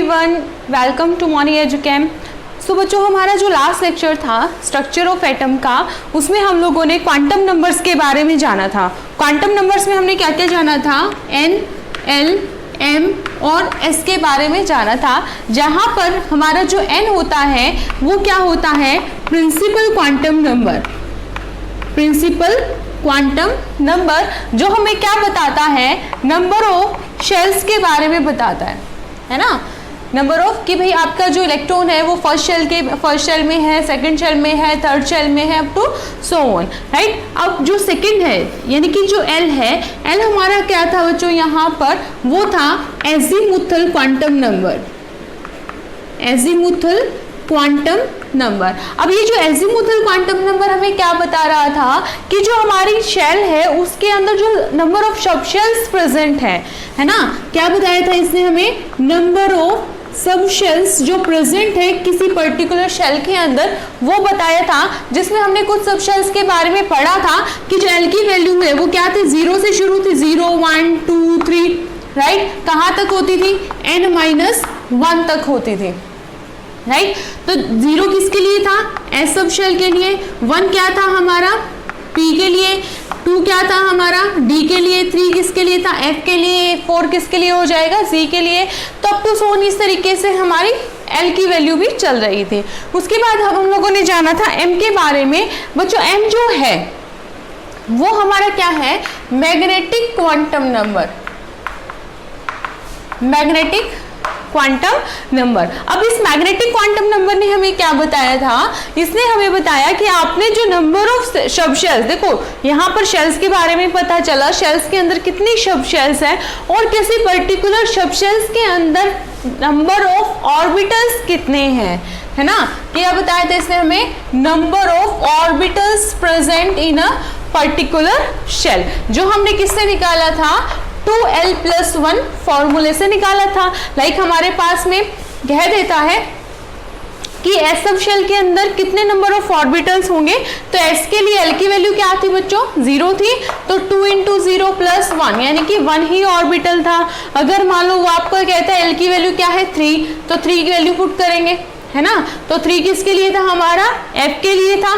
Everyone, welcome to morning Educam. So बच्चों, हमारा जो लास्ट लेक्चर था स्ट्रक्चर ऑफ एटम का, उसमें हम लोगों ने क्वांटम नंबर्स के बारे में जाना था। क्वांटम नंबर्स में हमने क्या क्या जाना था? n, l, m और s के बारे में जाना था, जहाँ पर हमारा जो n होता है वो क्या होता है? Principal quantum number. Principal quantum number जो हमें क्या बताता है? नंबर ऑफ शेल्स के बारे में बताता है ना? नंबर ऑफ कि भाई आपका जो इलेक्ट्रॉन है वो फर्स्ट शेल में है, सेकंड शेल में है, थर्ड शेल में है, up to so on, right. अब जो सेकंड है यानी कि जो एल है, एल हमारा क्या था बच्चों यहाँ पर? वो था azimuthal quantum number. Azimuthal quantum number. अब ये जो एजीमुथल क्वांटम नंबर हमें क्या बता रहा था कि जो हमारी शेल है उसके अंदर जो नंबर ऑफ सब शेल्स प्रेजेंट है ना? क्या बताया था इसने हमें? नंबर ऑफ सब शेल्स जो प्रेजेंट है किसी पर्टिकुलर शेल के अंदर, वो बताया था, जिसमें हमने कुछ सब शेल्स के बारे में पढ़ा था कि जो एल की वैल्यू है वो क्या थी? 0 से शुरू थी, 0, 1, 2, 3, राइट। कहाँ तक होती थी? n-1 तक होती थी, राइट। तो 0 किसके लिए था? एस सब शेल के लिए। 1 क्या था हमारा? P के लिए। 2 क्या था हमारा? D के लिए। 3 किसके लिए था? F के लिए। 4 किसके लिए हो जाएगा? C के लिए। तो अप टू सो इस तरीके से हमारी L की वैल्यू भी चल रही थी। उसके बाद हम लोगों ने जाना था M के बारे में। बच्चों, M जो है वो हमारा क्या है? Magnetic quantum number. Magnetic quantum number. अब इस मैग्नेटिक क्वांटम नंबर ने हमें क्या बताया था? इसने हमें बताया कि आपने जो नंबर ऑफ सब शेल्स, देखो यहाँ पर शेल्स के बारे में पता चला, शेल्स के अंदर कितनी सब शेल्स है और किसी पर्टिकुलर सब शेल्स के अंदर नंबर ऑफ ऑर्बिटल्स कितने हैं, है ना? क्या बताया था इसने हमें? Number of orbitals present in a particular shell, जो हमने किससे निकाला था? 2l+1 फॉर्मूले से निकाला था। लाइक हमारे पास में कह देता है कि एस सब शेल के अंदर कितने नंबर ऑफ ऑर्बिटल्स होंगे, तो एस के लिए एल की वैल्यू क्या थी बच्चों? 0 थी, तो 2 × 0 + 1 यानी कि 1 ही ऑर्बिटल था। अगर मान लो वो आपको कहता है एल की वैल्यू क्या है? 3, तो 3 की वैल्यू पुट करेंगे, है ना? तो 3 किसके लिए था हमारा? एफ के लिए था,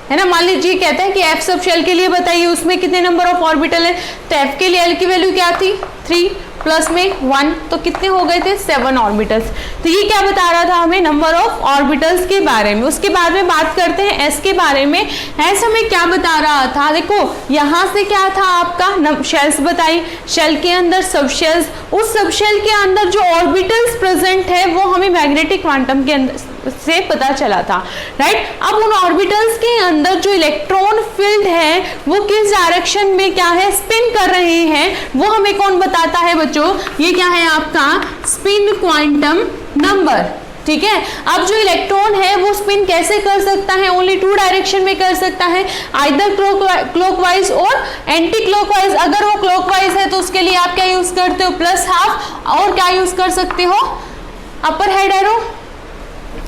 है ना? मान लीजिए कहता है कि एफ सब शेल के लिए बताइए उसमें कितने नंबर ऑफ ऑर्बिटल है, तो एफ के लिए एल की वैल्यू क्या थी? 3 प्लस में 1, तो कितने हो गए थे? 7 ऑर्बिटल्स। तो ये क्या बता रहा था हमें? नंबर ऑफ ऑर्बिटल्स के बारे में। उसके बाद में बात करते हैं एस के बारे में। एस हमें क्या बता रहा था? देखो यहाँ से क्या था आपका? शेल्स बताई, शेल के अंदर सब शेल्स, उस सब शेल के अंदर जो ऑर्बिटल्स प्रेजेंट है वो हमें मैग्नेटिक क्वांटम के अंदर से पता चला था, राइट। अब उन ऑर्बिटल्स के अंदर जो इलेक्ट्रॉन फील्ड है वो किस डायरेक्शन में क्या है? स्पिन कर रहे हैं, वो हमें कौन बताता है बच्चों? ये क्या है आपका? स्पिन क्वांटम नंबर, ठीक है। अब जो इलेक्ट्रॉन है वो स्पिन कैसे कर सकता है? ओनली 2 डायरेक्शन में कर सकता है, आइदर क्लॉकवाइज और एंटी क्लॉकवाइज। अगर वो क्लॉकवाइज है तो उसके लिए आप क्या यूज करते हो? +½ और क्या यूज कर सकते हो? अपर हेड एरो,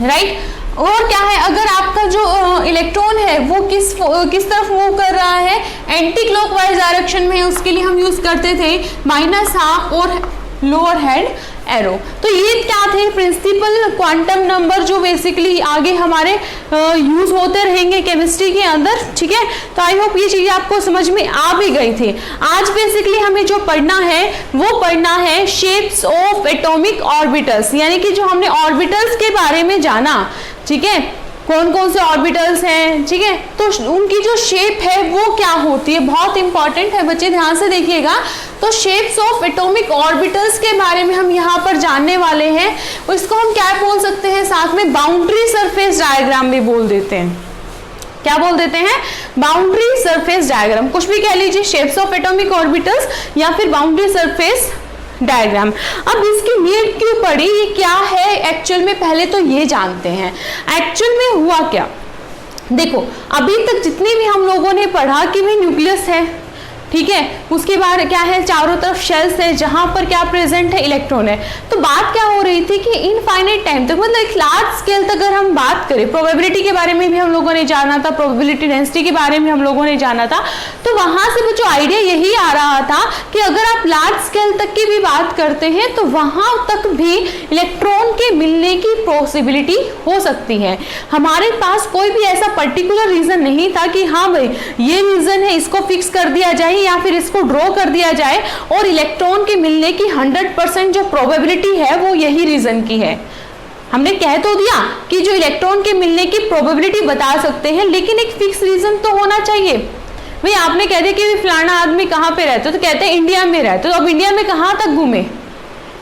राइट। और क्या है? अगर आपका जो इलेक्ट्रॉन है वो किस तरफ मूव कर रहा है? एंटी क्लॉकवाइज डायरेक्शन में है, उसके लिए हम यूज करते थे -½ और लोअर हेड एरो। तो ये क्या थे? प्रिंसिपल क्वांटम नंबर जो बेसिकली आगे हमारे यूज होते रहेंगे केमिस्ट्री के अंदर, ठीक है। तो आई होप ये चीजें आपको समझ में आ भी गई थी। आज बेसिकली हमें जो पढ़ना है वो पढ़ना है शेप्स ऑफ एटॉमिक ऑर्बिटल्स, यानी कि जो हमने ऑर्बिटल्स के बारे में जाना, ठीक है, कौन कौन से ऑर्बिटल्स हैं, ठीक है, तो उनकी जो शेप है वो क्या होती है, बहुत इंपॉर्टेंट है बच्चे, ध्यान से देखिएगा। तो शेप्स ऑफ एटॉमिक ऑर्बिटल्स के बारे में हम यहाँ पर जानने वाले हैं। इसको हम क्या बोल सकते हैं? साथ में बाउंड्री सरफेस डायग्राम भी बोल देते हैं। क्या बोल देते हैं? बाउंड्री सरफेस डायग्राम, कुछ भी कह लीजिए, शेप्स ऑफ एटॉमिक ऑर्बिटल्स या फिर बाउंड्री सरफेस डायग्राम। अब इसकी नीड क्यों पड़ी, ये क्या है एक्चुअल में, पहले तो ये जानते हैं एक्चुअल में हुआ क्या। देखो अभी तक जितने भी हम लोगों ने पढ़ा कि भाई न्यूक्लियस है, ठीक है। उसके बाद क्या है, चारों तरफ शेल्स है जहां पर क्या प्रेजेंट है, इलेक्ट्रॉन है। तो बात क्या हो रही थी कि इनफाइनाइट टाइम तक, मतलब एक लार्ज स्केल तक अगर हम बात करें, प्रोबेबिलिटी के बारे में भी हम लोगों ने जाना था, प्रोबेबिलिटी डेंसिटी के बारे में हम लोगों ने जाना था, तो वहां से जो आइडिया यही आ रहा था कि अगर आप लार्ज स्केल तक की भी बात करते हैं तो वहां तक भी इलेक्ट्रॉन के मिलने की पॉसिबिलिटी हो सकती है। हमारे पास कोई भी ऐसा पर्टिकुलर रीजन नहीं था कि हाँ भाई ये रीजन है, इसको फिक्स कर दिया जाए या फिर इसको ड्रॉ कर दिया जाए और इलेक्ट्रॉन के मिलने की 100% जो प्रोबेबिलिटी है वो यही रीजन की है। हमने कह तो दिया कि जो इलेक्ट्रॉन के मिलने की प्रोबेबिलिटी बता सकते हैं, लेकिन एक फिक्स रीजन तो होना चाहिए। भाई आपने कह दिया कि फलाना आदमी कहाँ पे रहते हो, तो कहते हैं इंडिया में रहते हो। तो अब इंडिया में कहाँ तक घूमे,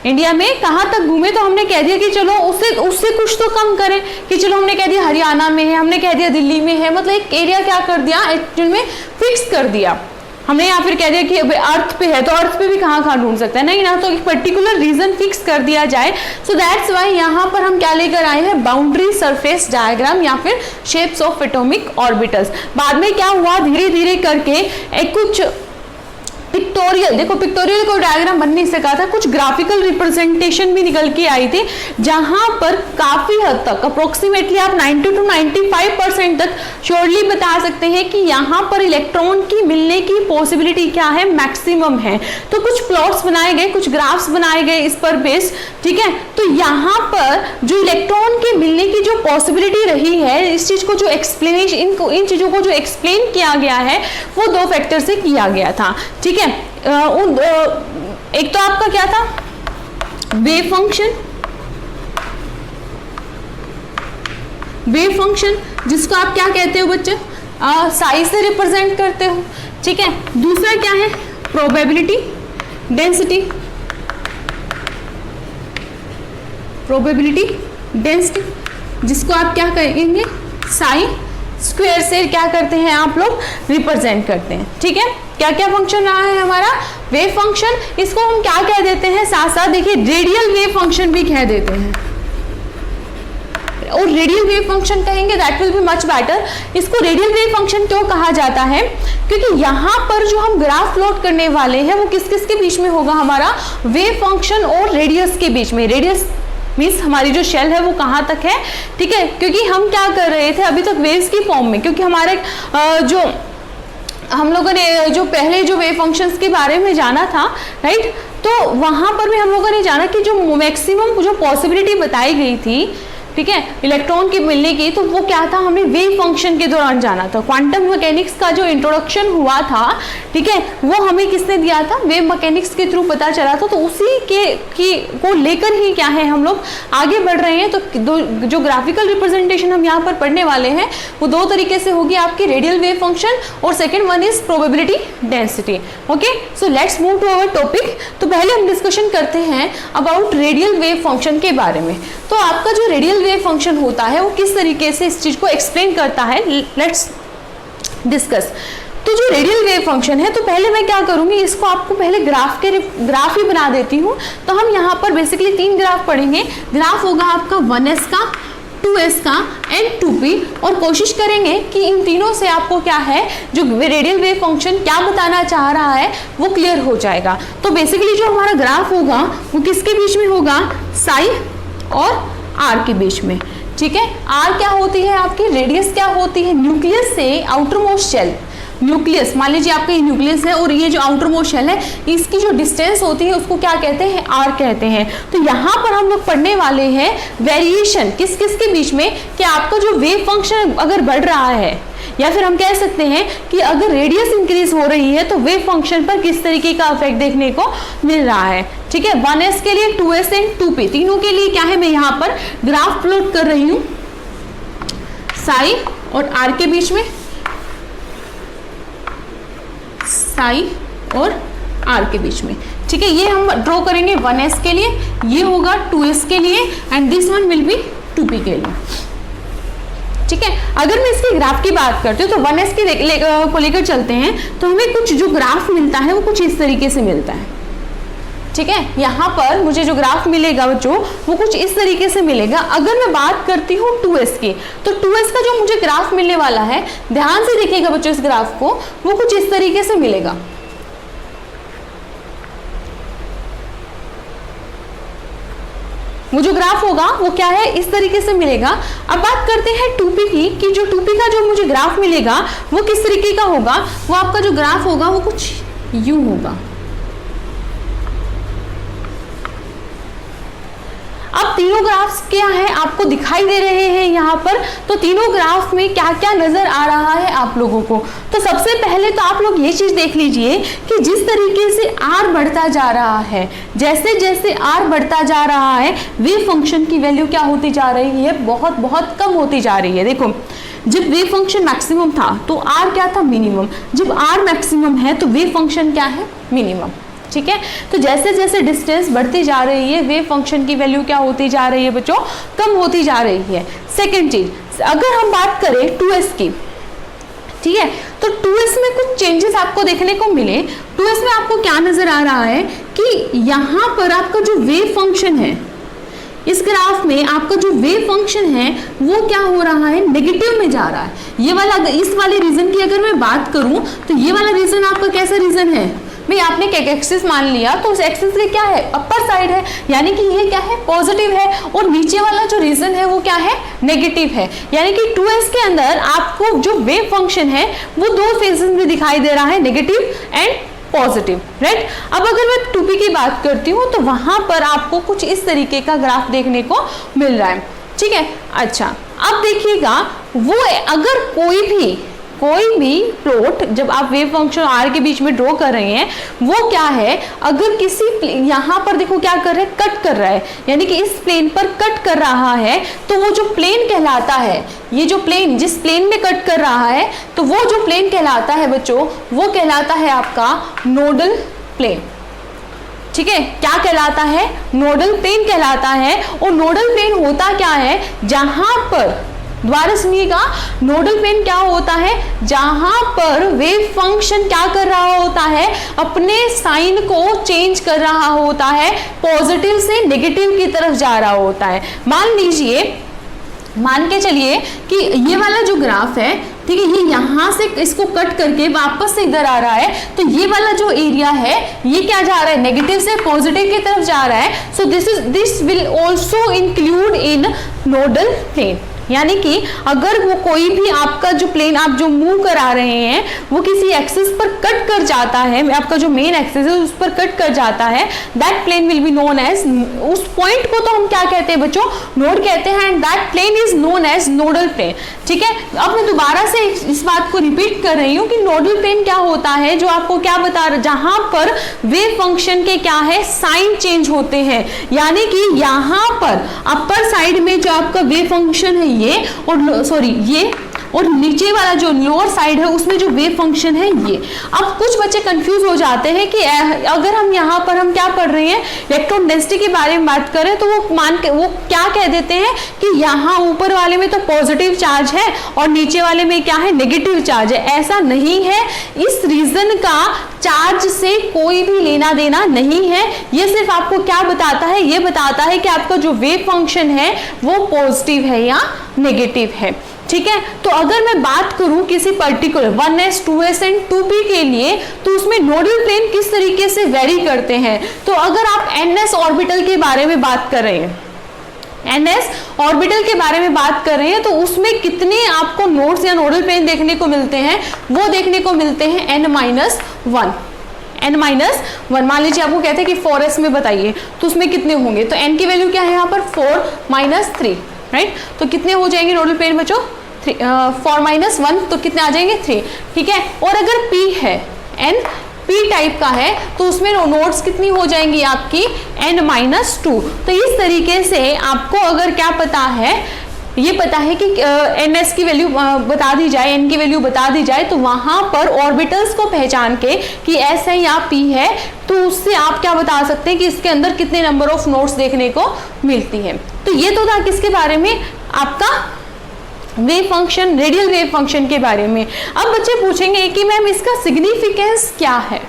इंडिया में कहाँ तक घूमे, तो हमने कह दिया कि चलो उससे कुछ तो कम करें, कि चलो हमने कह दिया हरियाणा में है, हमने कह दिया दिल्ली में है, मतलब एक एरिया क्या कर दिया एक्चुअल में फिक्स कर दिया हमने, या फिर कह दिया कि अर्थ पे है तो अर्थ पे भी कहाँ कहाँ ढूंढ सकता है, नहीं ना, तो एक पर्टिकुलर रीजन फिक्स कर दिया जाए। सो दैट्स वाई यहाँ पर हम क्या लेकर आए हैं, बाउंड्री सरफेस डायग्राम या फिर शेप्स ऑफ एटॉमिक ऑर्बिटल्स। बाद में क्या हुआ, धीरे धीरे करके एक कुछ पिक्टोरियल, देखो पिक्टोरियल कोई डायग्राम बन नहीं सका था, कुछ ग्राफिकल रिप्रेजेंटेशन भी निकल के आई थी, जहां पर काफी हद तक अप्रोक्सीमेटली आप 90 to 95% तक श्योरली बता सकते हैं कि यहाँ पर इलेक्ट्रॉन की मिलने की पॉसिबिलिटी क्या है, मैक्सिमम है। तो कुछ प्लॉट्स बनाए गए, कुछ ग्राफ्स बनाए गए इस पर बेस्ड, ठीक है। तो यहाँ पर जो इलेक्ट्रॉन के मिलने की जो पॉसिबिलिटी रही है, इस चीज को जो एक्सप्लेनेशन, इन चीजों को जो एक्सप्लेन किया गया है वो दो फैक्टर से किया गया था, ठीक है। एक तो आपका क्या था, वेव फंक्शन, वेव फंक्शन जिसको आप क्या कहते हो बच्चे, साइज से रिप्रेजेंट करते हो, ठीक है। दूसरा क्या है, प्रोबेबिलिटी डेंसिटी, प्रोबेबिलिटी डेंसिटी जिसको आप क्या कहेंगे, साइन स्क्वायर से क्या करते हैं आप लोग, रिप्रेजेंट करते हैं, ठीक है। क्या क्या फंक्शन रहा है हमारा, वेव फंक्शन, इसको हम क्या कह देते हैं, साथ साथ देखिए रेडियल वेव फंक्शन भी कह देते हैं, और रेडियल वेव फंक्शन कहेंगे that will be much better. इसको रेडियल वेव फंक्शन क्यों कहा जाता है, क्योंकि यहाँ पर जो हम ग्राफ प्लॉट करने वाले हैं वो किस किस के बीच में होगा, हमारा वेव फंक्शन और रेडियस के बीच में। रेडियस मीन्स हमारी जो शेल है वो कहाँ तक है, ठीक है, क्योंकि हम क्या कर रहे थे अभी तक वेव्स की फॉर्म में, क्योंकि हमारे जो हम लोगों ने जो पहले जो वेव फंक्शंस के बारे में जाना था, राइट, तो वहां पर भी हम लोगों ने जाना कि जो मैक्सिमम जो पॉसिबिलिटी बताई गई थी, ठीक है, इलेक्ट्रॉन के मिलने की, तो वो क्या था, हमें वेव फंक्शन के दौरान जाना था। क्वांटम मैकेनिक्स का जो इंट्रोडक्शन हुआ था, ठीक है, वो हमें किसने दिया था, वेव मैकेनिक्स के थ्रू पता चला था। तो उसी को लेकर ही क्या है हम लोग आगे बढ़ रहे हैं। तो जो ग्राफिकल रिप्रेजेंटेशन हम यहाँ पर पढ़ने वाले हैं वो दो तरीके से होगी, आपकी रेडियल वेव फंक्शन और second one is probability density. Okay, so let's move to our topic. तो पहले हम डिस्कशन करते हैं अबाउट रेडियल वेव फंक्शन के बारे में। तो आपका जो रेडियल वेव फंक्शन होता है वो किस तरीके से इस चीज को एक्सप्लेन करता है, लेट्स डिस्कस। तो जो रेडियल वेव फंक्शन है, तो पहले मैं क्या करूंगी, इसको आपको पहले ग्राफ ही बना देती हूँ। तो हम यहाँ पर बेसिकली 3 ग्राफ पढ़ेंगे। ग्राफ होगा आपका 1s का, 2s का एंड 2p, और कोशिश करेंगे कि इन तीनों से आपको क्या है, जो रेडियल वेव फंक्शन क्या बताना चाह रहा है वो क्लियर हो जाएगा। तो बेसिकली जो हमारा ग्राफ होगा वो किसके बीच में होगा, साई और आर के बीच में, ठीक है। आर क्या होती है आपकी, रेडियस क्या होती है, न्यूक्लियस से आउटर मोस्ट शेल, न्यूक्लियस मान लीजिए आपका ये न्यूक्लियस है और ये जो आउटर मोस्ट शेल है, इसकी जो डिस्टेंस होती है उसको क्या कहते हैं, आर कहते हैं। तो यहाँ पर हम लोग पढ़ने वाले हैं वेरिएशन किस किस के बीच में, कि आपका जो वेव फंक्शन अगर बढ़ रहा है, या फिर हम कह सकते हैं कि अगर रेडियस इंक्रीज हो रही है तो वेव फंक्शन पर किस तरीके का इफेक्ट देखने को मिल रहा है, ठीक है। 1s के लिए, 2s एंड 2p, तीनों के लिए क्या है, मैं यहाँ पर ग्राफ प्लॉट कर रही हूँ साई और आर के बीच में, साई और आर के बीच में, ठीक है। ये हम ड्रॉ करेंगे 1s के लिए, ये होगा 2s के लिए and this one will be 2p के लिए, ठीक है। अगर मैं इसके ग्राफ की बात करती हूँ तो 1s को लेकर चलते हैं, तो हमें कुछ जो ग्राफ मिलता है वो कुछ इस तरीके से मिलता है, ठीक है। यहाँ पर मुझे जो ग्राफ मिलेगा बच्चों वो कुछ इस तरीके से मिलेगा। अगर मैं बात करती हूँ 2s की, तो 2s का जो मुझे ग्राफ मिलने वाला है, ध्यान से देखिएगा बच्चों इस ग्राफ को, वो कुछ इस तरीके से मिलेगा, वो जो ग्राफ होगा वो क्या है, इस तरीके से मिलेगा। अब बात करते हैं 2p की, कि जो 2p का जो मुझे ग्राफ मिलेगा वो किस तरीके का होगा। वो आपका जो ग्राफ होगा वो कुछ यूं होगा। अब तीनों ग्राफ्स क्या है आपको दिखाई दे रहे हैं यहाँ पर, तो तीनों ग्राफ में क्या क्या नजर आ रहा है आप लोगों को। तो सबसे पहले तो आप लोग ये चीज देख लीजिए कि जिस तरीके से r बढ़ता जा रहा है, जैसे जैसे r बढ़ता जा रहा है वेव फंक्शन की वैल्यू क्या होती जा रही है, बहुत बहुत कम होती जा रही है। देखो जब वेव फंक्शन मैक्सिमम था तो r क्या था, मिनिमम। जब r मैक्सिमम है तो वेव फंक्शन क्या है, मिनिमम। ठीक है, तो जैसे जैसे डिस्टेंस बढ़ती जा रही है वेव फंक्शन की वैल्यू क्या होती जा रही है बच्चों, कम होती जा रही है। सेकंड चीज, अगर हम बात करें 2s की, ठीक है, तो 2s में कुछ चेंजेस आपको देखने को मिले। 2s में आपको क्या नजर आ रहा है कि यहाँ पर आपका जो वेव फंक्शन है, इस ग्राफ में आपका जो वेव फंक्शन है वो क्या हो रहा है, नेगेटिव में जा रहा है। ये वाला, इस वाले रीजन की अगर मैं बात करूं तो ये वाला रीजन आपका कैसा रीजन है भाई, आपने एक एक्सिस मान लिया तो उस एक्सिस के क्या है, अपर साइड है, यानी कि ये क्या है, पॉजिटिव है, और नीचे वाला जो रीजन है वो क्या है, नेगेटिव है। यानी कि 2s के अंदर आपको जो वेव फंक्शन है वो दो फेजेस में दिखाई दे रहा है, नेगेटिव एंड पॉजिटिव, राइट। अब अगर मैं 2p की बात करती हूँ तो वहां पर आपको कुछ इस तरीके का ग्राफ देखने को मिल रहा है, ठीक है। अच्छा, अब देखिएगा, वो अगर कोई भी प्लॉट जब आप वेव फंक्शन r के बीच में ड्रॉ कर रहे हैं, वो क्या है, अगर किसी यहाँ पर देखो क्या कर रहे हैं, कट कर रहा है, यानी कि इस प्लेन पर कट कर रहा है, तो वो जो प्लेन कहलाता है, ये जो प्लेन जिस प्लेन में कट कर रहा है, तो वो जो प्लेन कहलाता है बच्चों, वो कहलाता है आपका नोडल प्लेन। ठीक है, क्या कहलाता है, नोडल प्लेन कहलाता है। और नोडल प्लेन होता क्या है, जहां पर, दोबारा सुनिएगा, नोडल प्लेन क्या होता है, जहां पर वेव फंक्शन क्या कर रहा होता है, अपने साइन को चेंज कर रहा होता है, पॉजिटिव से नेगेटिव की तरफ जा रहा होता है। मान के चलिए कि ये वाला जो ग्राफ है, ठीक है, ये यहां से इसको कट करके वापस से इधर आ रहा है, तो ये वाला जो एरिया है ये क्या जा रहा है, नेगेटिव से पॉजिटिव की तरफ जा रहा है। So this will also include in nodal plane. यानी कि अगर वो कोई भी आपका जो प्लेन आप जो मूव करा रहे हैं वो किसी एक्सिस पर कट कर जाता है, आपका जो मेन एक्सिस है उस पर कट कर जाता है, that plane will be known as, उस पॉइंट को तो हम क्या कहते हैं बच्चों, नोड कहते हैं, and that plane is known as nodal plane. ठीक है, अब मैं दोबारा से इस बात को रिपीट कर रही हूँ कि नोडल प्लेन क्या होता है, जो आपको क्या बता रहा, जहां पर वेव फंक्शन के क्या है, साइन चेंज होते हैं। यानी कि यहाँ पर अपर साइड में जो आपका वेव फंक्शन है ये, और सॉरी ये, और नीचे वाला जो लोअर साइड है उसमें जो वेव फंक्शन है ये। अब कुछ बच्चे कंफ्यूज हो जाते हैं कि अगर हम यहाँ पर हम क्या पढ़ रहे हैं, इलेक्ट्रॉन डेंसिटी के बारे में बात करें, तो वो क्या कह देते हैं कि यहाँ ऊपर वाले में तो पॉजिटिव चार्ज है और नीचे वाले में क्या है, नेगेटिव चार्ज है। ऐसा नहीं है, इस रीजन का चार्ज से कोई भी लेना देना नहीं है। ये सिर्फ आपको क्या बताता है, ये बताता है कि आपका जो वेव फंक्शन है वो पॉजिटिव है या नेगेटिव है। ठीक है, तो अगर मैं बात करूं किसी particular 1s 2s and 2p के लिए, तो उसमें नोडल प्लेन किस तरीके से वेरी करते हैं। तो अगर आप ns ऑर्बिटल के बारे में बात कर रहे हैं, ns ऑर्बिटल के बारे में बात कर रहे हैं, तो उसमें कितने आपको नोड्स या नोडल प्लेन देखने को मिलते हैं, वो देखने को मिलते हैं n-1। n-1, मान लीजिए आपको कहते हैं कि 4s में बताइए, तो उसमें कितने होंगे, तो n की वैल्यू क्या है यहाँ पर 4 - 3, राइट। तो कितने हो जाएंगे नोडल प्लेन बच्चों, 4 - 1, तो कितने आ जाएंगे 3। ठीक है, और अगर p है, n p टाइप का है, तो उसमें नोड्स कितनी हो जाएंगी आपकी n-2। तो इस तरीके से आपको अगर क्या पता है, ये पता है कि ns की वैल्यू बता दी जाए, n की वैल्यू बता दी जाए, तो वहां पर ऑर्बिटल्स को पहचान के कि s है या p है, तो उससे आप क्या बता सकते हैं कि इसके अंदर कितने नंबर ऑफ नोड्स देखने को मिलती है। तो ये तो था किसके बारे में, आपका wave function, radial wave function के बारे में। अब बच्चे पूछेंगे कि मैम इसका सिग्निफिकेंस क्या है,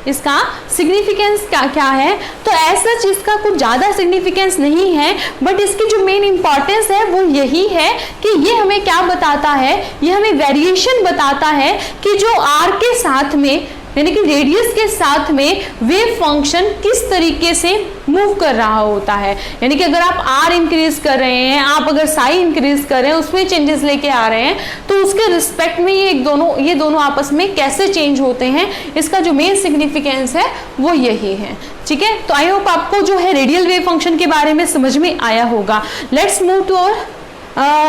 इसका सिग्निफिकेंस क्या है। तो ऐसा चीज का कुछ ज्यादा सिग्निफिकेंस नहीं है, बट इसकी जो मेन इंपॉर्टेंस है वो यही है कि ये हमें क्या बताता है, ये हमें वेरिएशन बताता है कि जो r के साथ में यानी कि रेडियस के साथ में वेव फंक्शन किस तरीके से मूव कर रहा होता है। यानी कि अगर आप आर इंक्रीज कर रहे हैं, आप अगर साई इंक्रीज कर रहे हैं, उसमें चेंजेस लेके आ रहे हैं, तो उसके रिस्पेक्ट में ये दोनों आपस में कैसे चेंज होते हैं, इसका जो मेन सिग्निफिकेंस है वो यही है। ठीक है, तो आई होप आपको जो है रेडियल वेव फंक्शन के बारे में समझ में आया होगा। लेट्स मूव टू और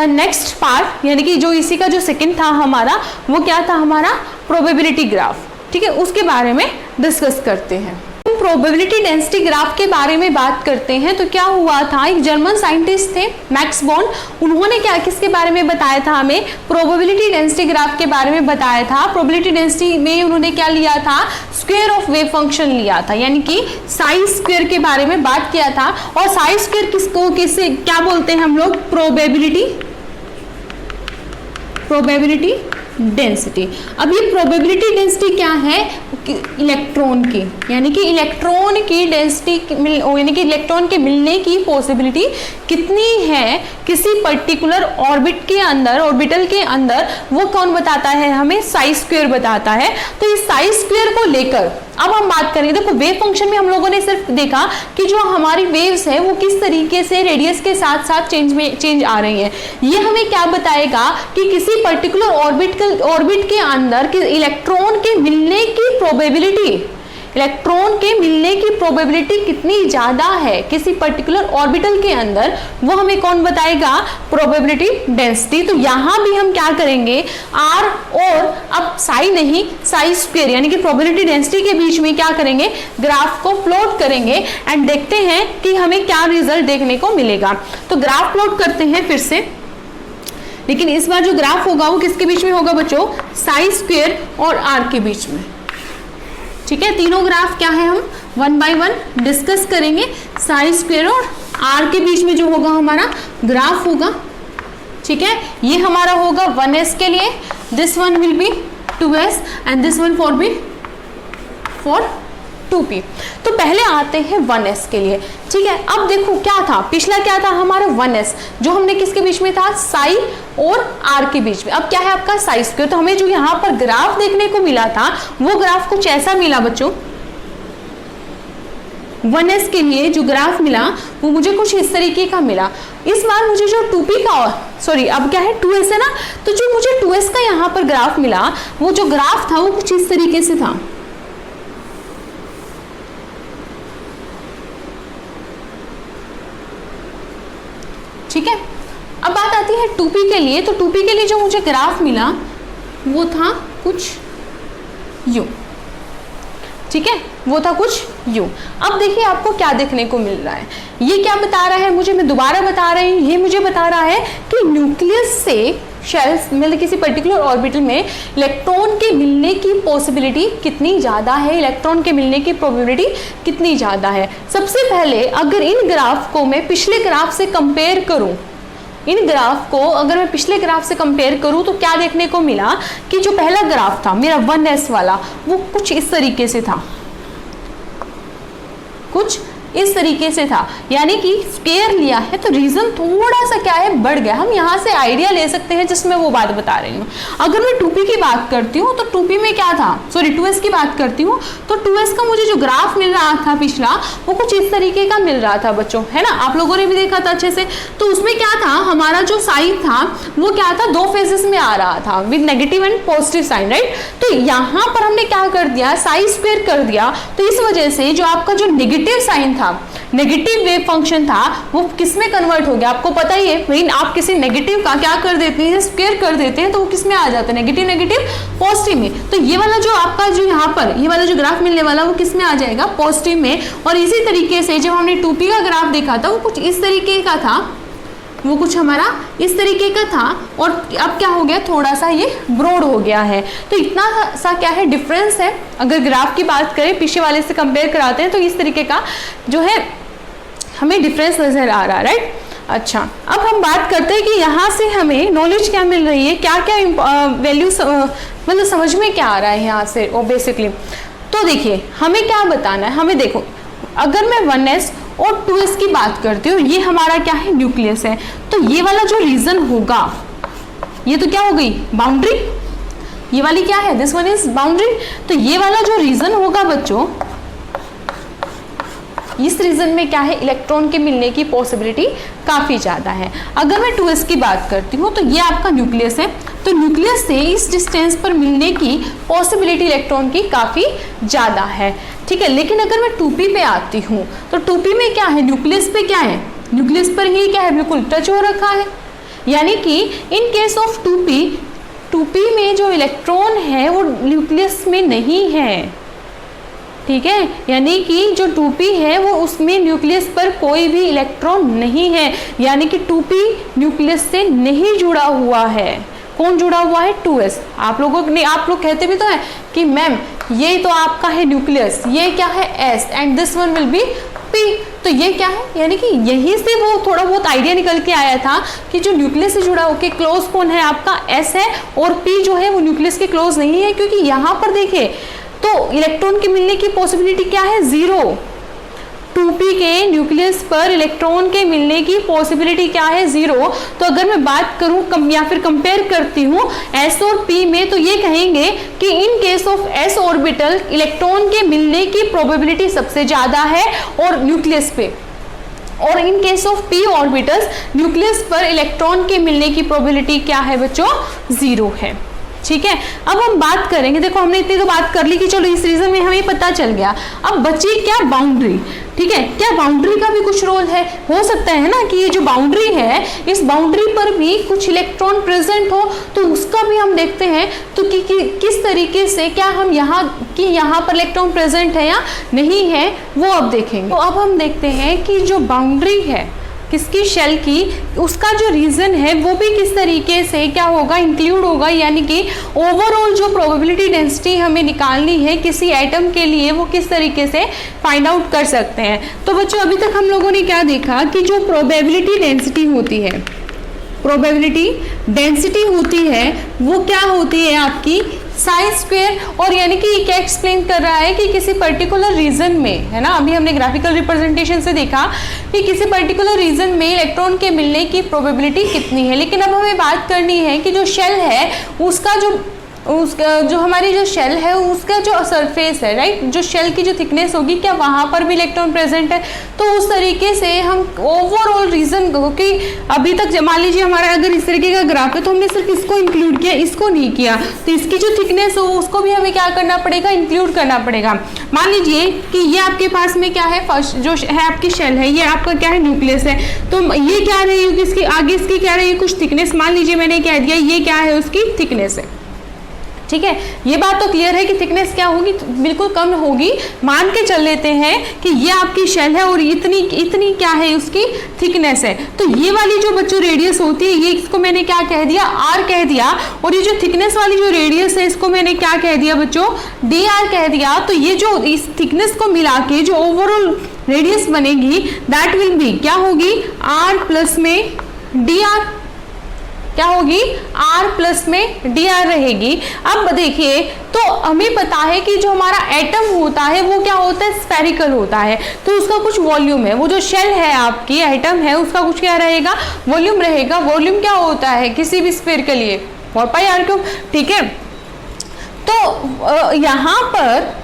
नेक्स्ट पार्ट, यानी कि जो इसी का जो सेकंड था हमारा, वो क्या था हमारा प्रोबेबिलिटी ग्राफ। ठीक है, उसके बारे में डिस्कस करते हैं। प्रोबेबिलिटी डेंसिटी ग्राफ के बारे में बात करते हैं। तो क्या हुआ था, एक जर्मन साइंटिस्ट थे मैक्स बॉर्न, उन्होंने क्या किसके बारे में बताया था, हमें प्रोबेबिलिटी डेंसिटी ग्राफ के बारे में बताया था। प्रोबेबिलिटी डेंसिटी में उन्होंने क्या लिया था, स्क्वायर ऑफ वेव फंक्शन लिया था, यानी कि साई स्क्वायर के बारे में बात किया था। और साई स्क्वायर किससे क्या बोलते हैं हम लोग, प्रोबेबिलिटी डेंसिटी। अब ये प्रोबेबिलिटी डेंसिटी क्या है, इलेक्ट्रॉन की, यानी कि इलेक्ट्रॉन की डेंसिटी, यानी कि इलेक्ट्रॉन के मिलने की पॉसिबिलिटी कितनी है किसी पर्टिकुलर ऑर्बिटल के अंदर, वो कौन बताता है हमें, साई स्क्वायर बताता है। तो इस साई स्क्वायर को लेकर अब हम बात करेंगे। देखो वेव फंक्शन में हम लोगों ने सिर्फ देखा कि जो हमारी वेव्स है वो किस तरीके से रेडियस के साथ साथ चेंज आ रही है। ये हमें क्या बताएगा कि किसी पर्टिकुलर ऑर्बिट के अंदर इलेक्ट्रॉन के मिलने की प्रोबेबिलिटी कितनी ज्यादा है किसी पर्टिकुलर ऑर्बिटल के अंदर, वो हमें कौन बताएगा, प्रोबेबिलिटी डेंसिटी। तो यहां भी हम क्या करेंगे, आर और अब साई नहीं, साई स्क्वायर यानी कि प्रोबेबिलिटी डेंसिटी के बीच में क्या करेंगे, ग्राफ को प्लॉट करेंगे एंड देखते हैं कि हमें क्या रिजल्ट देखने को मिलेगा। तो ग्राफ प्लॉट करते हैं फिर से, लेकिन इस बार जो ग्राफ होगा वो किसके बीच में होगा बच्चों, साई स्क्वायर और आर के बीच में। ठीक है, तीनों ग्राफ क्या है हम 1 बाय 1 डिस्कस करेंगे। साई स्क्वायर और आर के बीच में जो होगा हमारा ग्राफ होगा। ठीक है, ये हमारा होगा 1s के लिए, this one will be 2s and this one for 2p। तो पहले आते हैं 1s के लिए। ठीक है, अब देखो क्या था, पिछला क्या था हमारा 1s, जो हमने किसके बीच में था, साई और आर के बीच में। अब क्या है आपका साई स्क्वायर। तो हमें जो यहाँ पर ग्राफ देखने को मिला था वो ग्राफ कुछ ऐसा मिला बच्चों, 1s के लिए जो ग्राफ मिला वो मुझे कुछ इस तरीके का मिला। इस बार मुझे जो 2p का, सॉरी अब क्या है 2s है ना, तो जो मुझे 2s का यहाँ पर ग्राफ मिला, वो जो ग्राफ था वो कुछ इस तरीके से था। ठीक है, अब बात आती है 2p के लिए। तो 2p के लिए जो मुझे ग्राफ मिला वो था कुछ यूं। ठीक है, वो था कुछ यूं। अब देखिए आपको क्या देखने को मिल रहा है, ये क्या बता रहा है मुझे, मैं दोबारा बता रही हूँ, ये मुझे बता रहा है कि न्यूक्लियस से शेल्स मतलब किसी पर्टिकुलर ऑर्बिटल में इलेक्ट्रॉन के मिलने की पॉसिबिलिटी कितनी ज़्यादा है, इलेक्ट्रॉन के मिलने की प्रोबेबिलिटी कितनी ज़्यादा है। सबसे पहले अगर इन ग्राफ को मैं पिछले ग्राफ से कंपेयर करूं, इन ग्राफ को अगर मैं पिछले ग्राफ से कंपेयर करूं तो क्या देखने को मिला कि जो पहला ग्राफ था मेरा 1s वाला, वो कुछ इस तरीके से था, कुछ इस तरीके से था, यानी कि स्क्वायर लिया है तो रीजन थोड़ा सा क्या है बढ़ गया। हम यहाँ से आइडिया ले सकते हैं जिसमें वो बात बता रही हूँ। अगर मैं 2p की बात करती हूँ तो 2p में क्या था, सॉरी 2s की बात करती हूँ तो 2s का मुझे जो ग्राफ मिल रहा था पिछला, वो कुछ इस तरीके का मिल रहा था बच्चों, है ना, आप लोगों ने भी देखा था अच्छे से। तो उसमें क्या था, हमारा जो साइन था वो क्या था, 2 फेजेस में आ रहा था with negative and positive sign, right. तो यहाँ पर हमने क्या कर दिया, साई स्क्वायर कर दिया। तो इस वजह से जो आपका जो नेगेटिव साइन था, नेगेटिव वेव फंक्शन था, वो किस में कन्वर्ट हो गया, आपको पता ही है भाई, आप किसी नेगेटिव का क्या कर देते हैं, स्क्वायर कर देते हैं, तो वो किस में आ जाता है, नेगेटिव नेगेटिव पॉजिटिव में। तो ये वाला जो आपका जो यहाँ पर ये वाला जो ग्राफ मिलने वाला वो किस में आ जाएगा, पॉजिटिव में। और इसी तरीके से जब हमने 2p का ग्राफ देखा था वो कुछ इस तरीके का था, वो कुछ हमारा इस तरीके का था, और अब क्या हो गया, थोड़ा सा ये ब्रॉड हो गया है। तो इतना सा क्या है डिफरेंस है। अगर ग्राफ की बात करें पीछे वाले से कंपेयर कराते हैं तो इस तरीके का जो है हमें डिफरेंस नजर आ रहा है, राइट। अच्छा, अब हम बात करते हैं कि यहाँ से हमें नॉलेज क्या मिल रही है, क्या क्या वैल्यू मतलब समझ में क्या आ रहा है यहाँ से बेसिकली। तो देखिए हमें क्या बताना है, हमें देखो अगर मैं 1s और 2s की बात करती हूँ, ये हमारा क्या है, न्यूक्लियस है। तो ये वाला जो रीजन होगा, ये तो क्या हो गई, बाउंड्री। ये वाली क्या है, दिस वन इज बाउंड्री। तो ये वाला जो रीजन होगा बच्चों, इस रीजन में क्या है, इलेक्ट्रॉन के मिलने की पॉसिबिलिटी काफी ज्यादा है। अगर मैं 2s की बात करती हूँ तो ये आपका न्यूक्लियस है, तो न्यूक्लियस से इस डिस्टेंस पर मिलने की पॉसिबिलिटी इलेक्ट्रॉन की काफी ज्यादा है, ठीक है। लेकिन अगर मैं 2p पे आती हूँ तो 2p में क्या है, न्यूक्लियस पे क्या है, न्यूक्लियस पर ही क्या है, बिल्कुल टच हो रखा है। यानी कि इन केस ऑफ 2p में जो इलेक्ट्रॉन है वो न्यूक्लियस में नहीं है, ठीक है। यानी कि जो 2p है वो उसमें न्यूक्लियस पर कोई भी इलेक्ट्रॉन नहीं है, यानी कि 2p न्यूक्लियस से नहीं जुड़ा हुआ है। कौन जुड़ा हुआ है, 2s। आप लोग कहते भी तो हैं कि मैम ये तो आपका है न्यूक्लियस, ये क्या है s and this one will be p। तो ये क्या है, यानी कि यहीं से वो थोड़ा बहुत आइडिया निकल के आया था कि जो न्यूक्लियस से जुड़ा होकर क्लोज कौन है, आपका s है, और p जो है वो न्यूक्लियस के क्लोज नहीं है, क्योंकि यहाँ पर देखिए तो इलेक्ट्रॉन के मिलने की पॉसिबिलिटी क्या है, 0। 2p के न्यूक्लियस पर इलेक्ट्रॉन के मिलने की पॉसिबिलिटी क्या है, 0। तो अगर मैं बात करूं या फिर कंपेयर करती हूं s और p में, तो ये कहेंगे कि in case of s orbital electron के मिलने की प्रोबेबिलिटी सबसे ज्यादा है और न्यूक्लियस पे, और in case of p orbitals nucleus पर इलेक्ट्रॉन के मिलने की प्रोबेबिलिटी क्या है बच्चों, 0 है, ठीक है। अब हम बात करेंगे, देखो हमने इतनी तो बात कर ली कि चलो इस रीजन में हमें पता चल गया। अब बची क्या, बाउंड्री, ठीक है। क्या बाउंड्री का भी कुछ रोल है, हो सकता है ना कि ये जो बाउंड्री है इस बाउंड्री पर भी कुछ इलेक्ट्रॉन प्रेजेंट हो, तो उसका भी हम देखते हैं तो किस तरीके से, क्या हम यहाँ पर इलेक्ट्रॉन प्रेजेंट है या नहीं है, वो अब देखेंगे। तो अब हम देखते हैं कि जो बाउंड्री है किसकी, शेल की, उसका जो रीजन है वो भी किस तरीके से क्या होगा, इंक्लूड होगा। यानी कि ओवरऑल जो प्रोबेबिलिटी डेंसिटी हमें निकालनी है किसी एटम के लिए, वो किस तरीके से फाइंड आउट कर सकते हैं। तो बच्चों अभी तक हम लोगों ने क्या देखा कि जो प्रोबेबिलिटी डेंसिटी होती है, प्रोबेबिलिटी डेंसिटी होती है वो क्या होती है आपकी, साइन स्क्वायर। और यानी कि ये क्या एक्सप्लेन कर रहा है कि किसी पर्टिकुलर रीजन में, है ना, अभी हमने ग्राफिकल रिप्रेजेंटेशन से देखा कि किसी पर्टिकुलर रीजन में इलेक्ट्रॉन के मिलने की प्रोबेबिलिटी कितनी है। लेकिन अब हमें बात करनी है कि जो शेल है उसका जो हमारी जो शेल है उसका जो सरफेस है, राइट, जो शेल की जो थिकनेस होगी, क्या वहाँ पर भी इलेक्ट्रॉन प्रेजेंट है। तो उस तरीके से हम ओवरऑल रीजन को, कि अभी तक मान लीजिए हमारा अगर इस तरीके का ग्राफ है तो हमने सिर्फ इसको इंक्लूड किया, इसको नहीं किया, तो इसकी जो थिकनेस हो उसको भी हमें क्या करना पड़ेगा, इंक्लूड करना पड़ेगा। मान लीजिए कि ये आपके पास में क्या है, फर्स्ट जो है आपकी शेल है, ये आपका क्या है, न्यूक्लियस है। तो ये क्या रही होगी, इसकी आगे इसकी क्या रही, कुछ थिकनेस, मान लीजिए मैंने कह दिया ये क्या है, उसकी थिकनेस है, ठीक है। ये बात तो क्लियर है कि थिकनेस क्या होगी, बिल्कुल कम होगी। मान के चल लेते हैं कि ये आपकी शेल है और इतनी क्या है उसकी थिकनेस है। तो ये वाली जो बच्चों रेडियस होती है, ये इसको मैंने क्या कह दिया, r कह दिया, और ये जो थिकनेस वाली जो रेडियस है इसको मैंने क्या कह दिया बच्चों, dr कह दिया। तो ये जो इस थिकनेस को मिला के जो ओवरऑल रेडियस बनेगी दैट विल बी क्या होगी, r प्लस में dr, क्या होगी, r प्लस में dr रहेगी। अब देखिए तो हमें पता है कि जो हमारा एटम होता है वो क्या होता है, स्फेरिकल होता है, तो उसका कुछ वॉल्यूम है। वो जो शेल है आपकी, एटम है, उसका कुछ क्या रहेगा, वॉल्यूम रहेगा। वॉल्यूम क्या होता है किसी भी स्फीयर के लिए, 4πr³, ठीक है। तो यहाँ पर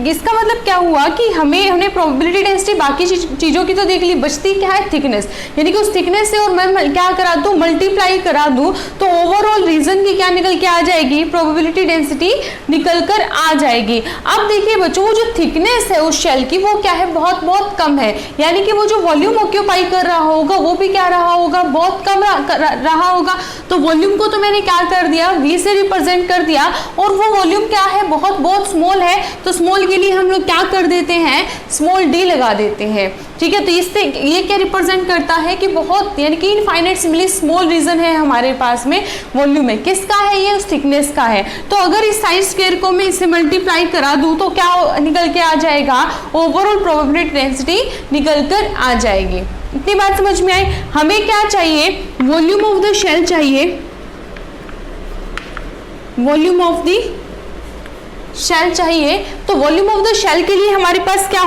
इसका मतलब क्या हुआ कि हमने प्रोबेबिलिटी डेंसिटी बाकी चीज़ों की तो देख ली, बचती क्या है, थिकनेस। यानी कि उस थिकनेस से और मैं क्या करा दूँ, मल्टीप्लाई करा दूँ, तो ओवरऑल रीजन की क्या निकल के आ जाएगी, प्रोबेबिलिटी डेंसिटी निकल कर आ जाएगी। अब देखिए बच्चों, वो जो थिकनेस है उस शेल की वो क्या है, बहुत बहुत कम है। यानी कि वो जो वॉल्यूम ऑक्यूपाई कर रहा होगा वो भी क्या रहा होगा, बहुत कम रहा होगा। तो वॉल्यूम को तो मैंने क्या कर दिया, v से रिप्रेजेंट कर दिया, और वो वॉल्यूम क्या है, बहुत बहुत स्मॉल है। तो स्मॉल के लिए हम लोग क्या कर देते हैं, स्मॉल d लगा देते हैं, ठीक है। तो इससे ये क्या रिप्रेजेंट करता है कि बहुत, यानी कि इनफाइनाइटली स्मॉल रीजन है हमारे पास में वॉल्यूम में, किसका है ये, उस थिकनेस का है। तो अगर इस साइन स्क्वायर को मैं इससे मल्टीप्लाई करा दूं तो क्या निकल के आ जाएगा, ओवरऑल प्रोबेबिलिटी डेंसिटी निकल कर आ जाएगी। इतनी बात समझ में आई। हमें क्या चाहिए, वॉल्यूम ऑफ द शेल चाहिए, वॉल्यूम ऑफ द शेल चाहिए। तो वॉल्यूम ऑफ द शेल के लिए हमारे पास क्या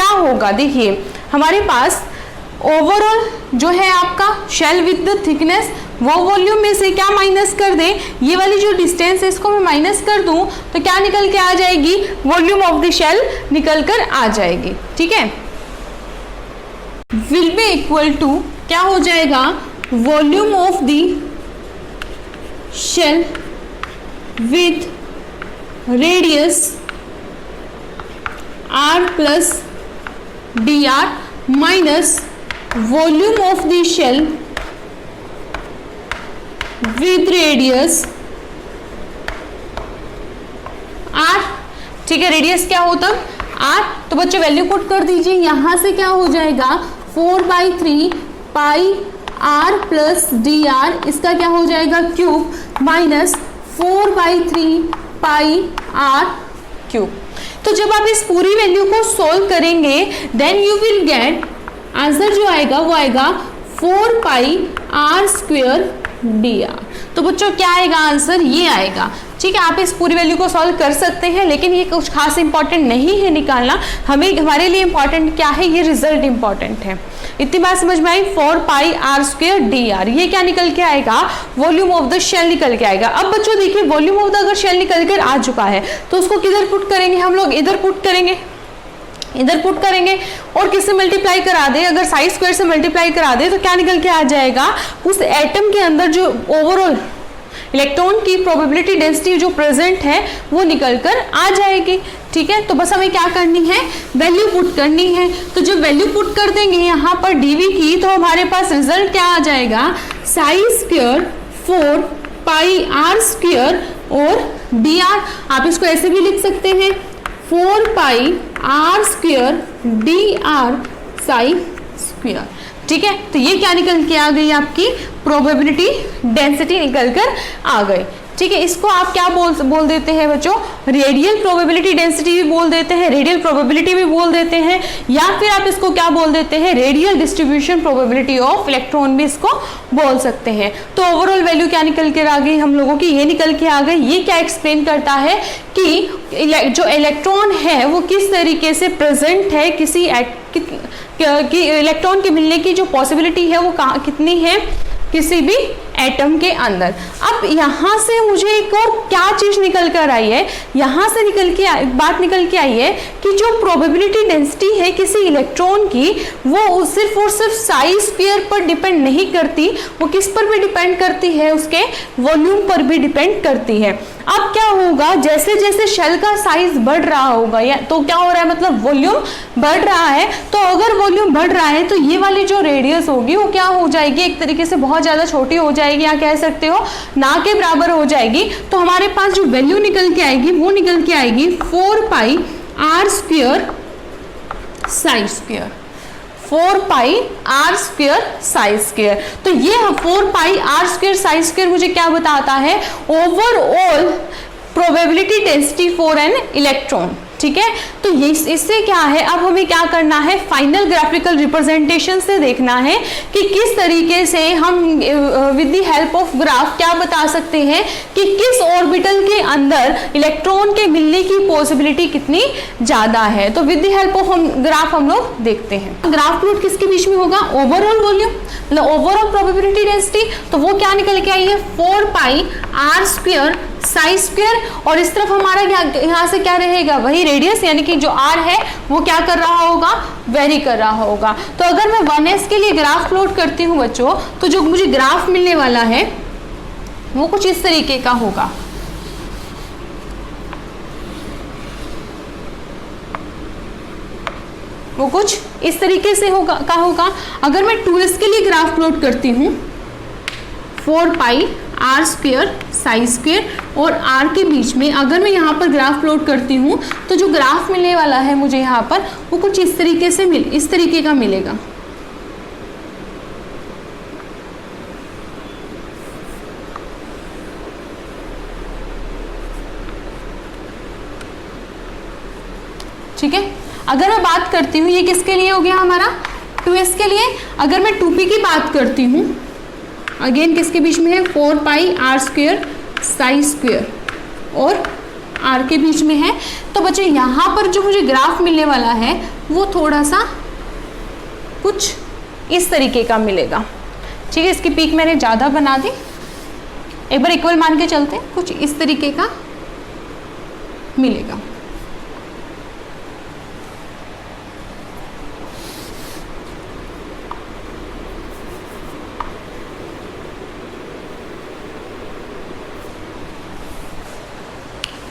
होगा, देखिए हमारे पास ओवरऑल जो है आपका शेल विद द थिकनेस वो वॉल्यूम में से क्या माइनस कर दें, ये वाली जो डिस्टेंस है इसको मैं माइनस कर दूं तो क्या निकल के आ जाएगी, वॉल्यूम ऑफ द शेल निकल कर आ जाएगी। ठीक है, विल बी इक्वल टू क्या हो जाएगा, volume of the shell with radius r plus dr minus volume of the shell with radius r। ठीक है, रेडियस क्या होता r, तो बच्चों वैल्यू पुट कर दीजिए, यहां से क्या हो जाएगा 4/3 pi r plus d r, इसका क्या हो जाएगा cube, minus 4/3 pi r cube. तो जब आप इस पूरी वैल्यू को सोल्व करेंगे then you will get answer जो आएगा वो आएगा 4 पाई r स्क्वायर dr। तो बच्चों क्या आएगा आंसर, ये आएगा। ठीक है, आप इस पूरी वैल्यू को सॉल्व कर सकते हैं, लेकिन ये कुछ खास इंपॉर्टेंट नहीं है निकालना, हमारे लिए इंपॉर्टेंट क्या है, ये रिजल्ट इंपॉर्टेंट है। इतनी बात समझ में आई, 4 पाई r स्क्वायर dr, ये क्या निकल के आएगा, वॉल्यूम ऑफ द शेल निकल के आएगा। अब बच्चों देखिए वॉल्यूम ऑफ द अगर शेल निकल कर आ चुका है तो उसको किधर पुट करेंगे, हम लोग इधर पुट करेंगे, इधर पुट करेंगे और किससे मल्टीप्लाई करा दे, अगर साई स्क्वायर से मल्टीप्लाई करा दे तो क्या निकल के आ जाएगा, उस एटम के अंदर जो ओवरऑल इलेक्ट्रॉन की प्रोबेबिलिटी डेंसिटी जो प्रेजेंट है वो निकल कर आ जाएगी। ठीक है, तो बस हमें क्या करनी है, वैल्यू पुट करनी है। तो जब वैल्यू पुट कर देंगे यहाँ पर dv की तो हमारे पास रिजल्ट क्या आ जाएगा, साई स्क्वायर 4 पाई r स्क्वायर और dr, आप इसको ऐसे भी लिख सकते हैं 4 पाई r square dr Sai square. ठीक है, तो ये क्या निकल के आ गई, आपकी प्रोबेबिलिटी डेंसिटी निकल कर आ गई। ठीक है, इसको आप क्या बोल देते हैं बच्चों, रेडियल प्रोबेबिलिटी डेंसिटी भी बोल देते हैं, रेडियल प्रोबेबिलिटी भी बोल देते हैं, या फिर आप इसको क्या बोल देते हैं, radial distribution probability of electron भी इसको बोल सकते हैं। तो ओवरऑल वैल्यू क्या निकल कर आ गई हम लोगों की, ये निकल के आ गई। ये क्या एक्सप्लेन करता है कि जो इलेक्ट्रॉन है वो किस तरीके से प्रेजेंट है, कि इलेक्ट्रॉन के मिलने की जो पॉसिबिलिटी है वो कितनी है किसी भी एटम के अंदर। अब यहाँ से मुझे एक और क्या चीज निकल कर आई है, यहाँ से बात निकल के आई है कि जो प्रोबेबिलिटी डेंसिटी है किसी इलेक्ट्रॉन की वो सिर्फ और सिर्फ साई स्फीयर पर डिपेंड नहीं करती, वो किस पर भी डिपेंड करती है, उसके वॉल्यूम पर भी डिपेंड करती है। अब क्या होगा, जैसे जैसे शेल का साइज बढ़ रहा होगा या तो क्या हो रहा है, मतलब वॉल्यूम बढ़ रहा है, तो अगर वॉल्यूम बढ़ रहा है तो ये वाली जो रेडियस होगी वो क्या हो जाएगी, एक तरीके से बहुत ज्यादा छोटी हो जाएगी, या कह सकते हो ना के बराबर हो जाएगी। तो हमारे पास जो वैल्यू निकल के आएगी वो निकल के आएगी 4 पाई r स्क्वायर साई स्क्वायर, 4 पाई r स्क्वायर साई स्क्वायर। तो ये 4 पाई r स्क्वायर साई स्क्वायर मुझे क्या बताता है, overall probability density for an electron. ठीक है, तो ये इससे क्या है, अब हमें क्या करना है, फाइनल ग्राफिकल रिप्रेजेंटेशन से देखना है कि किस तरीके से हम with the help of graph क्या बता सकते हैं कि किस ऑर्बिटल के अंदर इलेक्ट्रॉन के मिलने की पॉसिबिलिटी कितनी ज्यादा है। तो with the help of graph हम लोग देखते हैं। ग्राफ प्लॉट किसके बीच में होगा, ओवरऑल वॉल्यूम मतलब ओवरऑल प्रोबेबिलिटी डेंसिटी, तो वो क्या निकल के आई है 4 पाई r स्क्वायर साई स्क्वायर, और इस तरफ हमारा यहाँ से क्या रहेगा, वही रेडियस, यानी कि जो r है वो क्या कर रहा होगा, वेरी कर रहा होगा। तो अगर मैं 1s के लिए ग्राफ प्लॉट करती हूँ बच्चों, तो जो मुझे ग्राफ मिलने वाला है वो कुछ इस तरीके का होगा। वो कुछ इस तरीके से होगा। अगर मैं 2s के लिए ग्राफ प्लॉट करती हूँ 4 पाई r स्क्वायर साई स्क्वायर और r के बीच में अगर मैं यहाँ पर ग्राफ प्लॉट करती हूँ तो जो ग्राफ मिलने वाला है मुझे यहाँ पर वो कुछ इस तरीके से इस तरीके का मिलेगा। ठीक है, अगर मैं बात करती हूँ, ये किसके लिए हो गया हमारा 2s के लिए। अगर मैं 2p की बात करती हूँ, अगेन किसके बीच में है 4 पाई r स्क्वायर साई स्क्वायर और r के बीच में है। तो बच्चे यहाँ पर जो मुझे ग्राफ मिलने वाला है वो थोड़ा सा कुछ इस तरीके का मिलेगा। ठीक है, इसकी पीक मैंने ज़्यादा बना दी। एक बार इक्वल मान के चलते हैं, कुछ इस तरीके का मिलेगा।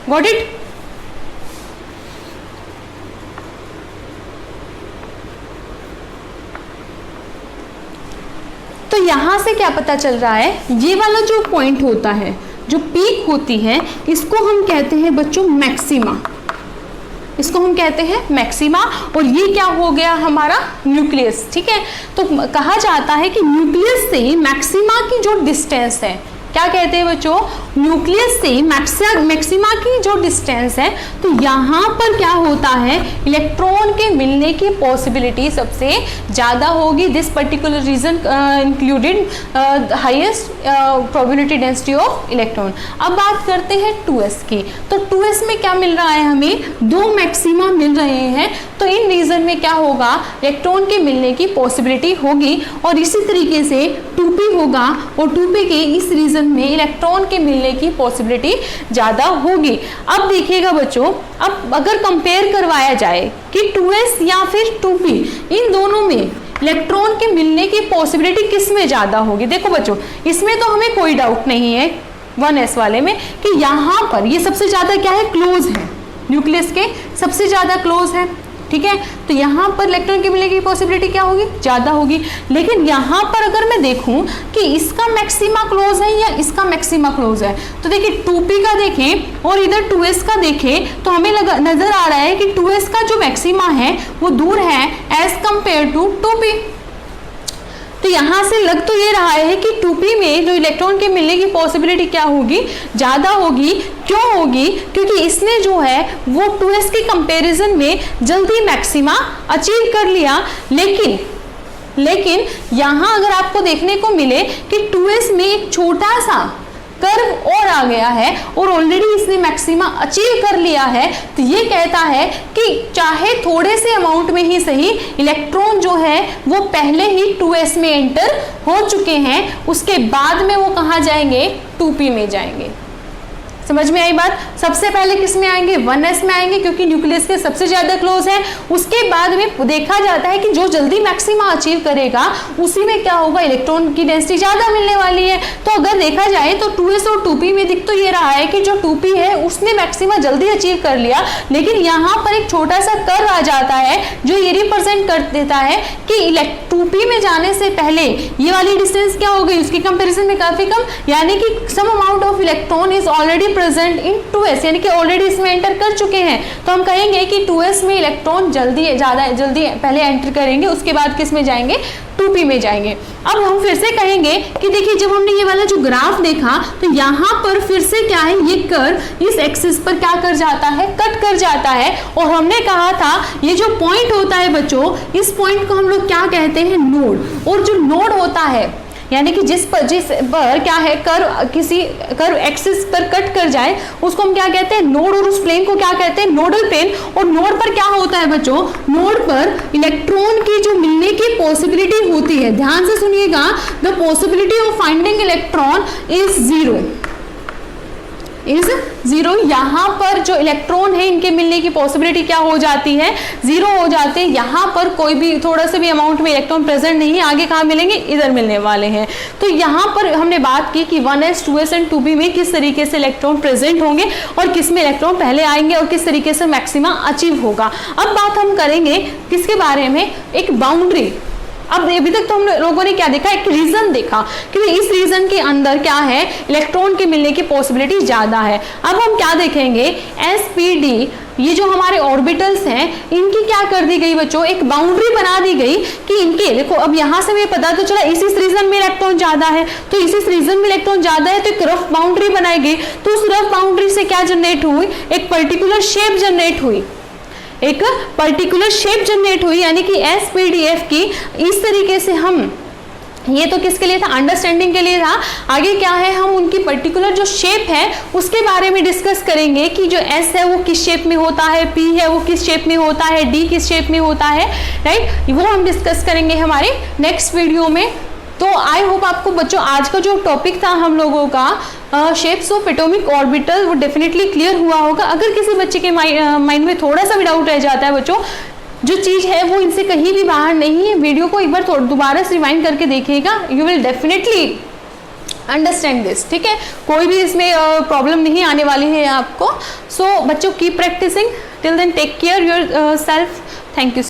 Got it? तो यहां से क्या पता चल रहा है, ये वाला जो पॉइंट होता है, जो पीक होती है, इसको हम कहते हैं बच्चों मैक्सिमा। इसको हम कहते हैं मैक्सिमा। और ये क्या हो गया हमारा न्यूक्लियस। ठीक है, तो कहा जाता है कि न्यूक्लियस से मैक्सिमा की जो डिस्टेंस है, क्या कहते हैं बच्चों, न्यूक्लियस से मैक्सिमा की जो डिस्टेंस है, तो यहाँ पर क्या होता है, इलेक्ट्रॉन के मिलने की पॉसिबिलिटी सबसे ज़्यादा होगी। This particular region included highest probability density of electron. अब बात करते हैं 2s की। तो 2s में क्या मिल रहा है, हमें 2 मैक्सिमा मिल रहे हैं। तो इन रीजन में क्या होगा, इलेक्ट्रॉन के मिलने की पॉसिबिलिटी होगी। और इसी तरीके से 2p होगा, और 2p के इस रीजन में इलेक्ट्रॉन के मिलने की पॉसिबिलिटी ज़्यादा होगी। अब देखिएगा बच्चों, अब अगर कंपेयर करवाया जाए कि 2s या फिर 2p, इन दोनों में इलेक्ट्रॉन के मिलने की पॉसिबिलिटी किस में ज़्यादा होगी। देखो बच्चों, इसमें तो हमें कोई डाउट नहीं है 1s वाले में कि यहाँ पर ये सबसे ज़्यादा क्या है, क्लोज है, न्यूक्लियस के सबसे ज़्यादा क्लोज है। ठीक है, तो यहाँ पर इलेक्ट्रॉन के मिलने की पॉसिबिलिटी क्या होगी, ज़्यादा होगी। लेकिन यहाँ पर अगर मैं देखूँ कि इसका मैक्सिमा क्लोज है या इसका मैक्सिमा क्लोज है, तो देखिए 2p का देखें और इधर 2s का देखें, तो हमें नजर आ रहा है कि 2s का जो मैक्सिमा है वो दूर है एज कंपेयर टू 2p। तो यहाँ से लग तो ये रहा है कि 2p में जो इलेक्ट्रॉन के मिलने की पॉसिबिलिटी क्या होगी, ज़्यादा होगी। क्यों होगी, क्योंकि इसने जो है वो 2s के कंपैरिजन में जल्दी मैक्सिमा अचीव कर लिया। लेकिन यहाँ अगर आपको देखने को मिले कि 2s में एक छोटा सा कर्व और आ गया है और ऑलरेडी इसने मैक्सिमा अचीव कर लिया है, तो ये कहता है कि चाहे थोड़े से अमाउंट में ही सही, इलेक्ट्रॉन जो है वो पहले ही 2s में एंटर हो चुके हैं, उसके बाद में वो कहाँ जाएंगे, 2p में जाएंगे। समझ में आई बात? सबसे पहले किस में आएंगे, 1s में आएंगे, क्योंकि न्यूक्लियस के सबसे ज्यादा क्लोज है। उसके बाद में देखा जाता है कि जो जल्दी मैक्सिमा अचीव करेगा उसी में क्या होगा, इलेक्ट्रॉन की डेंसिटी ज्यादा मिलने वाली है। तो अगर देखा जाए तो 2s और 2p में दिख तो ये रहा है कि जो 2p है उसने मैक्सिमा जल्दी अचीव कर लिया, लेकिन यहाँ पर एक छोटा सा कर्व आ जाता है जो ये रिप्रेजेंट कर देता है कि 2p में जाने से पहले ये वाली डिस्टेंस क्या हो गई, उसके कंपेरिजन में काफी कम, यानी कि some amount of electron is already present in 2s, यानी कि ऑलरेडी इसमें एंटर कर चुके हैं। तो हम कहेंगे कि 2s में इलेक्ट्रॉन जल्दी पहले एंटर करेंगे, उसके बाद किस में जाएंगे, 2p में जाएंगे। अब हम फिर से कहेंगे कि देखिए जब हमने ये वाला जो ग्राफ देखा तो यहाँ पर फिर से क्या है, ये कर्व इस एक्सिस पर क्या कर जाता है, कट कर जाता है। और हमने कहा था ये जो पॉइंट होता है बच्चों, इस पॉइंट को हम लोग क्या कहते हैं, नोड। और जो नोड होता है, यानी कि जिस पर क्या है, कर्व एक्सिस पर कट कर जाए, उसको हम क्या कहते हैं, नोड। और उस प्लेन को क्या कहते हैं, नोडल प्लेन। और नोड पर क्या होता है बच्चों, नोड पर इलेक्ट्रॉन की जो मिलने की पॉसिबिलिटी होती है, ध्यान से सुनिएगा, the possibility of finding electron is zero. यहाँ पर जो इलेक्ट्रॉन है इनके मिलने की पॉसिबिलिटी क्या हो जाती है, जीरो हो जाते हैं। यहाँ पर कोई भी थोड़ा सा भी अमाउंट में इलेक्ट्रॉन प्रेजेंट नहीं है, आगे कहाँ मिलेंगे, इधर मिलने वाले हैं। तो यहाँ पर हमने बात की कि 1s 2s एंड 2p में किस तरीके से इलेक्ट्रॉन प्रेजेंट होंगे और किस में इलेक्ट्रॉन पहले आएंगे और किस तरीके से मैक्सिमा अचीव होगा। अब बात हम करेंगे किसके बारे में, एक बाउंड्री। अब अभी तक तो हम लोगों ने क्या देखा, एक रीजन देखा कि इस रीजन के अंदर क्या है, इलेक्ट्रॉन के मिलने की पॉसिबिलिटी ज्यादा है। अब हम क्या देखेंगे, SPD, ये जो हमारे ऑर्बिटल्स हैं इनकी क्या कर दी गई बच्चों, एक बाउंड्री बना दी गई कि इनके, देखो अब यहाँ से हमें पता तो चला इस रीजन में इलेक्ट्रॉन ज्यादा है, तो इस रीजन में इलेक्ट्रॉन ज्यादा है तो एक रफ बाउंड्री बनाई गई। तो उस रफ बाउंड्री से क्या जनरेट हुई, एक पर्टिकुलर शेप जनरेट हुई, एक पर्टिकुलर शेप जनरेट हुई, यानी कि SPDF की इस तरीके से हम, ये तो किसके लिए था, अंडरस्टैंडिंग के लिए था। आगे क्या है, हम उनकी पर्टिकुलर जो शेप है उसके बारे में डिस्कस करेंगे कि जो S है वो किस शेप में होता है, P है वो किस शेप में होता है, D किस शेप में होता है, राइट। वो हम डिस्कस करेंगे हमारे नेक्स्ट वीडियो में। तो आई होप आपको बच्चों आज का जो टॉपिक था हम लोगों का शेप्स ऑफ एटॉमिक ऑर्बिटल वो डेफिनेटली क्लियर हुआ होगा। अगर किसी बच्चे के माइंड में थोड़ा सा भी डाउट रह जाता है बच्चों, जो चीज़ है वो इनसे कहीं भी बाहर नहीं है, वीडियो को एक बार दोबारा से रिवाइंड करके देखिएगा, you will definitely understand this. ठीक है, कोई भी इसमें प्रॉब्लम नहीं आने वाली है आपको। सो बच्चों keep practicing, till then take care yourself. Thank you.